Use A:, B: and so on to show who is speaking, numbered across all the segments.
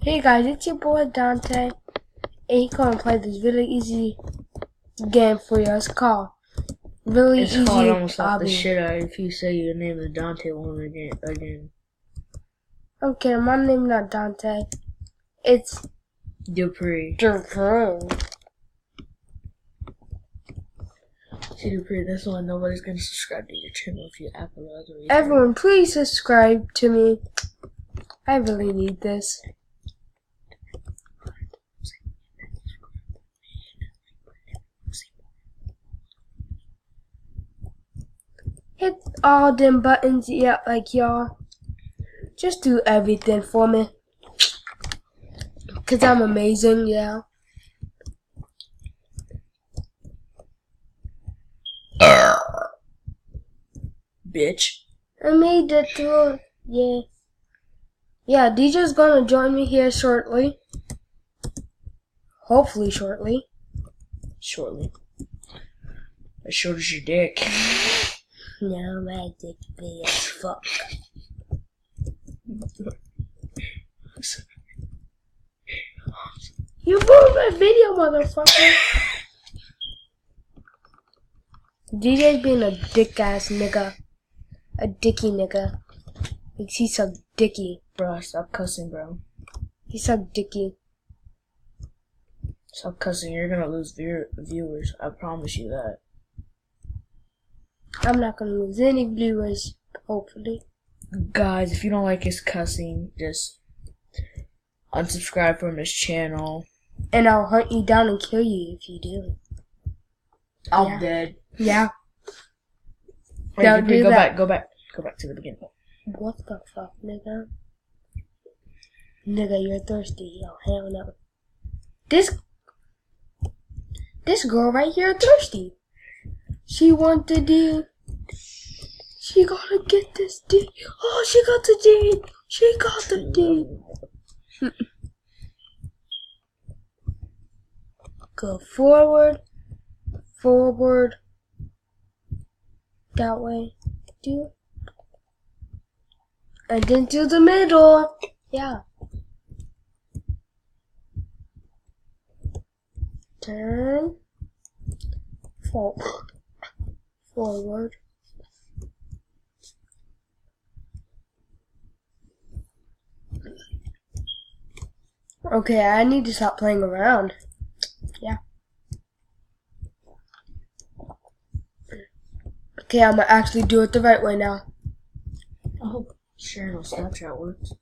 A: Hey guys, it's your boy Dante, and he gonna play this really easy game for you. It's called Really
B: It's
A: Easy
B: called almost off the
A: Obby.
B: shit out if you say your name is Dante one again.
A: Okay, my name not Dante. It's
B: Dupree.
A: Dupree.
B: See Dupree, that's why nobody's gonna subscribe to your channel if you act like other.
A: Everyone, please subscribe to me. I really need this. Hit all them buttons, yeah, like y'all. Just do everything for me. Cause I'm amazing, yeah.
B: Bitch.
A: I made it through, yeah. Yeah, DJ's gonna join me here shortly. Hopefully shortly.
B: Shortly. As short as your dick.
A: No, my dick big as fuck. You ruined my video, motherfucker. DJ's being a dick ass nigga. A dicky nigga. Like he sucked dicky.
B: Bro, stop cussing, bro.
A: He sucked dicky.
B: Stop cussing, you're gonna lose viewers. I promise you that.
A: I'm not gonna lose any viewers, hopefully.
B: Guys, if you don't like his cussing, just unsubscribe from his channel.
A: And I'll hunt you down and kill you if you do.
B: I'm dead.
A: Yeah.
B: Wait,
A: Don't
B: Dupree,
A: do
B: go
A: that.
B: back to the beginning.
A: What the fuck, nigga? Nigga, you're thirsty. Oh, hell no. This girl right here thirsty. She want the D. She gotta get this D. Oh, she got the D. She got the D. Go forward. Forward. That way. Do. And then to the middle. Yeah. Turn. Forward. Forward. Okay, I need to stop playing around. Yeah. Okay, I'm gonna actually do it the right way now.
B: I hope sharing on Snapchat works.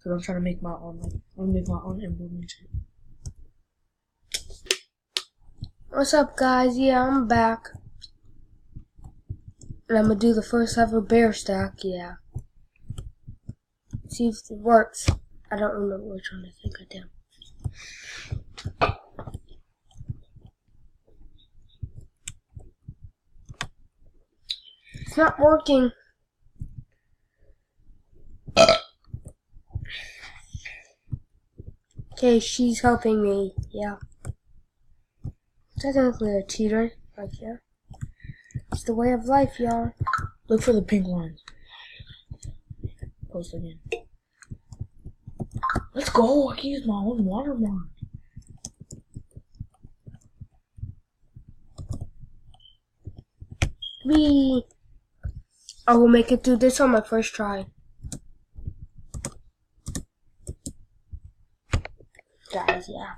B: Cause I'm trying to make my own. I'm gonna make my own implementation.
A: What's up, guys? Yeah, I'm back. And I'm gonna do the first ever bear stack, yeah. See if it works. I don't remember which one I think I did. It's not working. Okay, she's helping me, yeah. Technically a cheater, like yeah. It's the way of life, y'all.
B: Look for the pink lines. Post again. Let's go. I can use my own watermark.
A: I will make it through this on my first try. Guys, yeah.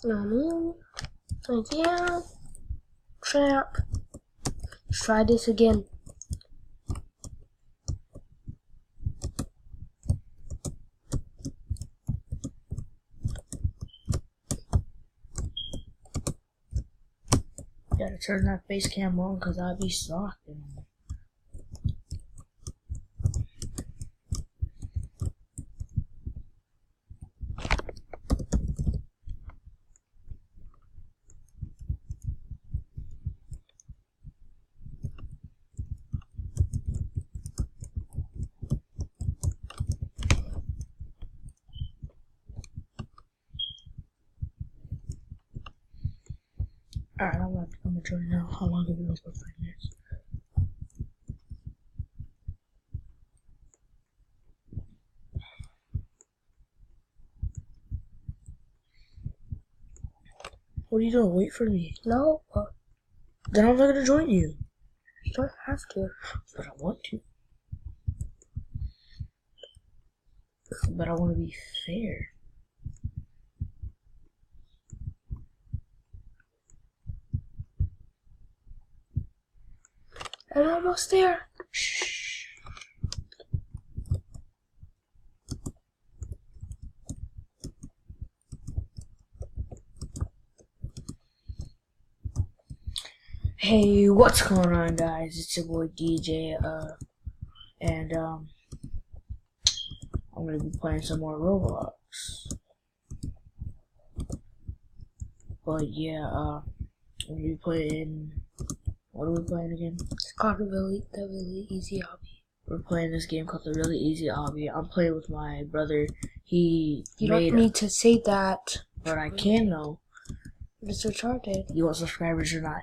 A: Like, yeah. Trap. Let's try this again.
B: Gotta turn that face cam on because I'll be stalking. Alright, I'm gonna join now. How long have we been for 5 minutes? What are you doing? Wait for me.
A: No,
B: Then I'm not gonna join you.
A: you don't have to.
B: But I want to. But I want to be fair.
A: I'm almost there.
B: Shh. Hey, what's going on, guys? It's your boy DJ, and I'm gonna be playing some more Roblox. But yeah, I'm gonna be playing. What are we playing again?
A: It's called the really easy hobby.
B: We're playing this game called the Really Easy Hobby. I'm playing with my brother. You
A: don't need to say that.
B: But I can though.
A: It's retarded.
B: You want subscribers or not?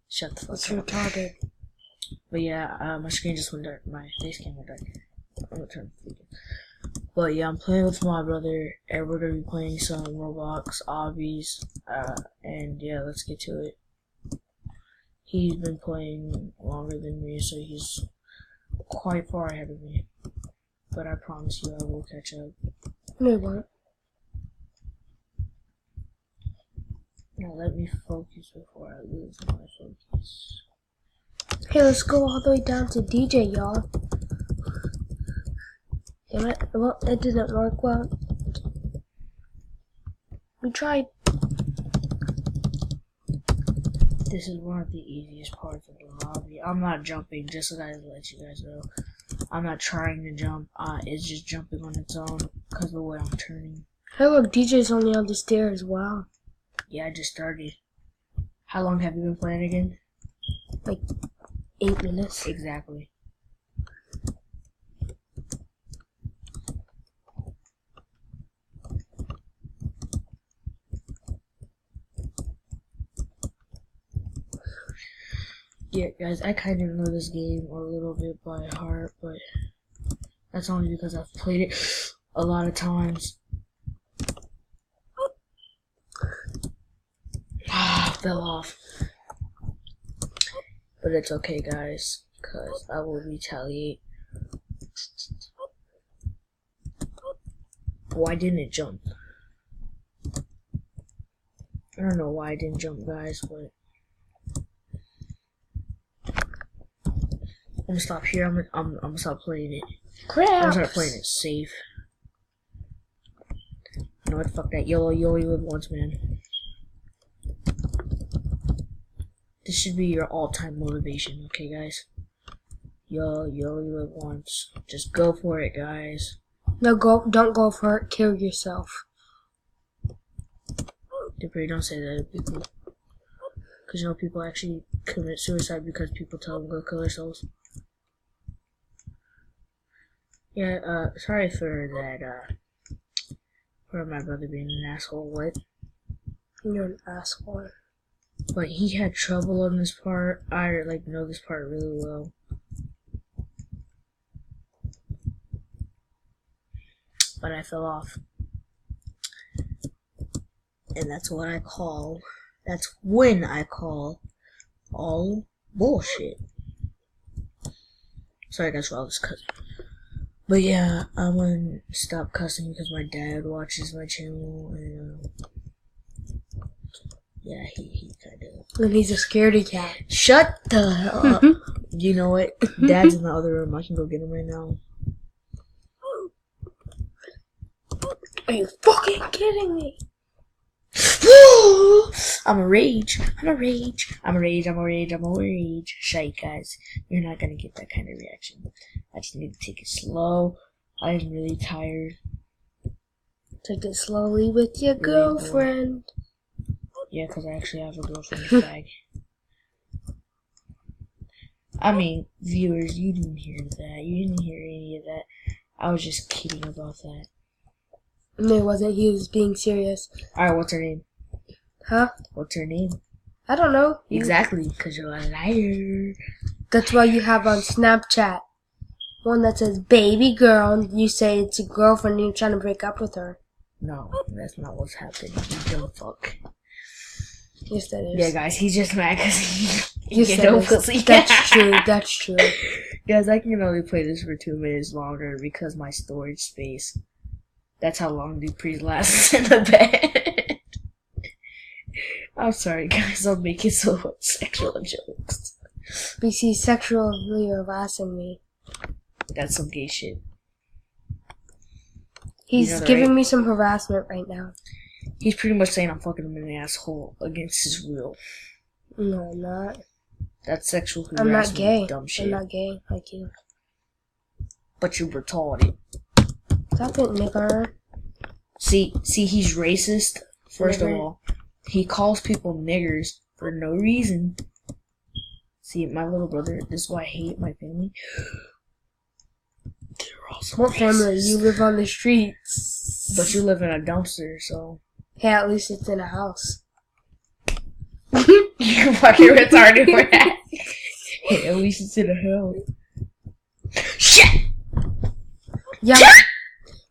B: Shut the fuck
A: It's
B: up.
A: retarded.
B: But yeah, my screen just went dark. My face cam went dark. I'm gonna turn the video. But yeah, I'm playing with my brother, and we're gonna be playing some Roblox obbies. And yeah, let's get to it. He's been playing longer than me, so he's quite far ahead of me. But I promise you, I will catch up.
A: No, you won't.
B: Now let me focus before I lose my focus.
A: Hey, let's go all the way down to DJ, y'all. Damn it. Well, it didn't work well. We tried.
B: This is one of the easiest parts of the lobby. I'm not jumping, just so that I let you guys know. I'm not trying to jump. It's just jumping on its own because of the way I'm turning.
A: Hey, look, DJ's only on the stairs. Wow.
B: Yeah, I just started. How long have you been playing again?
A: Like 8 minutes.
B: Exactly. Yeah, guys, I kind of know this game a little bit by heart, but that's only because I've played it a lot of times. Fell off. But it's okay, guys, because I will retaliate. Why didn't it jump? I don't know why I didn't jump, guys, but I'm gonna stop here. I'm gonna stop playing it.
A: Crap.
B: I'm gonna start playing it safe. You know what? Fuck that. YOLO, you only live once, man. This should be your all-time motivation, okay, guys? Yo, you only live once. Just go for it, guys.
A: No, don't go for it. Kill yourself.
B: Dipper, don't say that. It'd be cool. Because you know people actually commit suicide because people tell them to go kill themselves. Yeah, sorry for that, for my brother being an asshole. What?
A: You're an asshole.
B: But he had trouble on this part. I know this part really well. But I fell off. And that's what I call, that's when I call all bullshit. Sorry guys for all this cussing. But yeah, I'm gonna stop cussing because my dad watches my channel, and Yeah, he kind of.
A: And he's a scaredy cat.
B: Shut the hell up. You know what? Dad's in the other room. I can go get him right now.
A: Are you fucking kidding me?
B: I'm a rage. I'm a rage. I'm a rage. I'm a rage. I'm a rage. Shite, guys. You're not gonna get that kind of reaction. I just need to take it slow. I am really tired.
A: Take it slowly with your girlfriend.
B: Yeah, because I actually have a girlfriend bag. I mean, viewers, you didn't hear that. You didn't hear any of that. I was just kidding about that.
A: No, it wasn't. He was being serious.
B: Alright, what's her name?
A: Huh?
B: What's her name?
A: I don't know.
B: Exactly, because you're a liar.
A: That's why you have on Snapchat one that says baby girl, and you say it's a girlfriend and you're trying to break up with her.
B: No, that's not what's happening. You dumb fuck.
A: Yes, that is.
B: Yeah, guys, he's just mad because he
A: Yes, that is.
B: pussy.
A: That's true. That's true.
B: Guys, I can only play this for 2 minutes longer because my storage space. That's how long Dupree's lasts in the bed. I'm sorry, guys. I'm making so much sexual jokes.
A: Because he's sexually harassing me.
B: That's some gay shit.
A: He's
B: You know
A: giving
B: right?
A: me some harassment right now.
B: He's pretty much saying I'm fucking him in the asshole against his will.
A: No, I'm not.
B: That's sexual harassment.
A: I'm not gay.
B: Dumb shit.
A: I'm not gay like you.
B: But you're retarded.
A: Stop it, nigger.
B: See, he's racist. First of
A: Nigger.
B: all, he calls people niggers for no reason. See, my little brother, this is why I hate my family. They're also
A: What family?
B: racist.
A: You live on the streets.
B: But you live in a dumpster, so.
A: Hey, at least it's in a house.
B: You fucking retarded for that. Hey, at least it's in a house. Shit!
A: Yeah,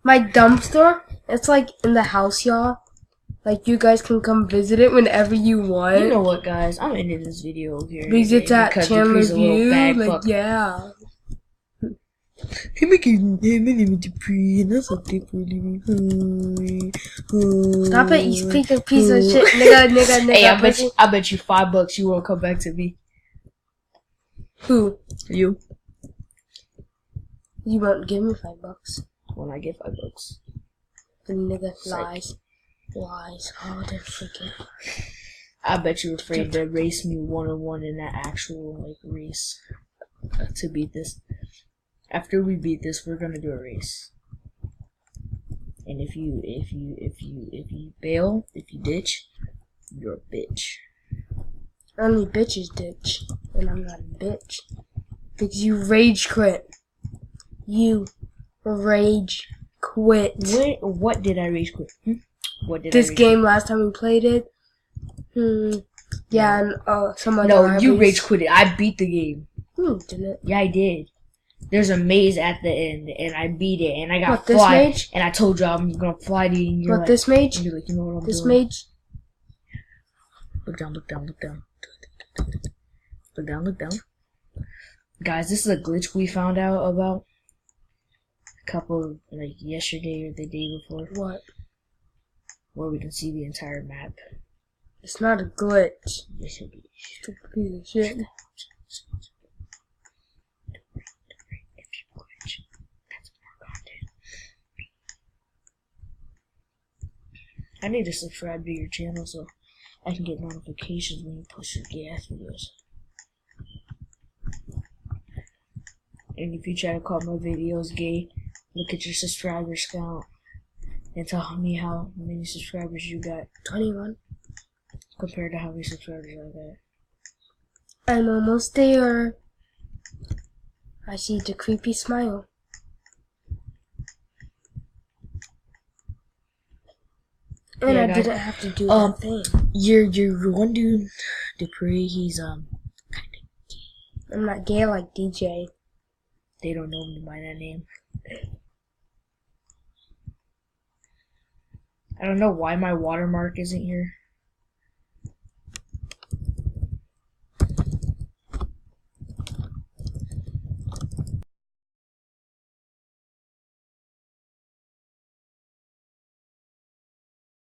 A: my dumpster, it's like in the house, y'all. Like, you guys can come visit it whenever you want.
B: You know what, guys? I'm ending this video here.
A: Because it's at
B: because
A: Chandler
B: Dupree's a little
A: View.
B: bad
A: Like,
B: fuck.
A: yeah.
B: Hey, my name is Dupree, and that's a dick for leaving.
A: Stop it, you freaking piece of shit. Nigga.
B: Hey, I bet you $5 you won't come back to me.
A: Who?
B: You?
A: You won't give me $5.
B: When I get $5.
A: The nigga
B: Psych.
A: lies. Lies. Oh, they're freaking.
B: I bet you're afraid to race me 1-on-1 in that actual like race to beat this. After we beat this, we're gonna do a race. And if you bail, if you ditch, you're a bitch.
A: Only bitches ditch. And I'm not a bitch. Because you rage quit. You rage quit.
B: What did I rage quit? What did
A: This
B: I rage
A: game last time we played it. Yeah, and some other
B: No, you
A: rivalries.
B: rage quit it. I beat the game.
A: Didn't.
B: Yeah, I did. There's a maze at the end, and I beat it, and I got
A: What, this
B: fly,
A: mage?
B: and I told you I'm gonna fly to you, and you're
A: What,
B: like,
A: this mage?
B: and you're like, you know what I'm
A: This
B: doing?
A: mage?
B: Look down, look down, look down. Look down, look down. Guys, this is a glitch we found out about a couple, like, yesterday or the day before,
A: What?
B: where we can see the entire map.
A: It's not a glitch.
B: Yes, it is.
A: Stupid piece of shit.
B: I need to subscribe to your channel so I can get notifications when you post your gay ass videos. And if you try to call my videos gay, look at your subscribers count and tell me how many subscribers you got
A: 21.
B: compared to how many subscribers I got.
A: I'm almost there. I see the creepy smile. And
B: Yeah,
A: I
B: guys.
A: didn't have to do that thing.
B: Your one dude, Dupree, he's
A: I'm not gay like DJ.
B: they don't know me by that name. I don't know why my watermark isn't here.